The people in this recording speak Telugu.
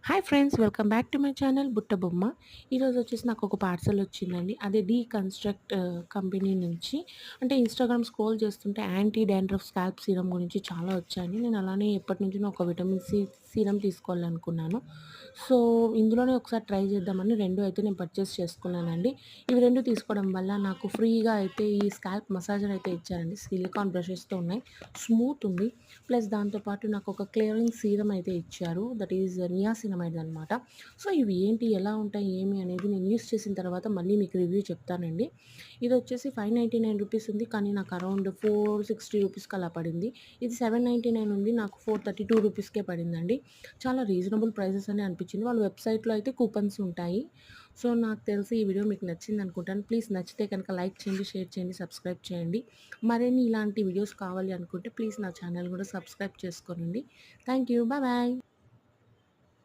Hi friends, welcome back to my channel బుట్ట బొమ్మ. ఈరోజు వచ్చేసి నాకు ఒక పార్సల్ వచ్చిందండి. అదే డీకన్‌స్ట్రక్ట్ కంపెనీ నుంచి. అంటే ఇన్‌స్టాగ్రామ్ స్క్రోల్ చేస్తుంటే యాంటీ డాండ్రఫ్ స్కాల్ప్ సీరమ్ గురించి చాలా వచ్చాయండి. నేను అలానే ఎప్పటినుంచో ఒక విటమిన్ సి సీరమ్ తీసుకోవాలనుకున్నాను. సో, ఇందులోనే ఒకసారి ట్రై చేద్దామని 2 అయితే నేను పర్చేస్ చేసుకున్నానండి. ఇవి 2 తీసుకోవడం వల్ల నాకు ఫ్రీగా అయితే ఈ స్కాల్ప్ మసాజర్ అయితే ఇచ్చారండి. సిలికాన్ బ్రషెస్‌తో ఉన్నాయి. స్మూత్ ఉంది. ప్లస్ దాంతో పాటు నాకు ఒక క్లియరింగ్ సీరమ్ అయితే ఇచ్చారు. దట్ ఈజ్ నియాసినమైడ్ అనమాట. సో, ఇవి ఏంటి, ఎలా ఉంటాయి, ఏమి అనేది నేను యూజ్ చేసిన తర్వాత మళ్ళీ మీకు రివ్యూ చెప్తానండి. ఇదొచ్చేసి రూ. 599 ఉంది. కానీ నాకు అరౌండ్ 460 రూపీస్‌కి అలా పడింది. ఇది 799 ఉంది. నాకు 432 రూపీస్‌కే పడిందండి. చాలా రీజనబుల్ ప్రైసెస్ అని అనిపించింది. వాళ్ళ వెబ్‌సైట్‌లో అయితే కూపన్స్ ఉంటాయి. సో, నాకు తెలిసి ఈ వీడియో మీకు నచ్చిందనుకుంటాను. ప్లీజ్ నచ్చితే కనుక లైక్ చేయండి, షేర్ చేయండి, సబ్స్క్రైబ్ చేయండి. మరిన్ని ఇలాంటి వీడియోస్ కావాలి అనుకుంటే ప్లీజ్ నా ఛానల్ కూడా సబ్స్క్రైబ్ చేసుకోనండి. Thank you. Bye bye.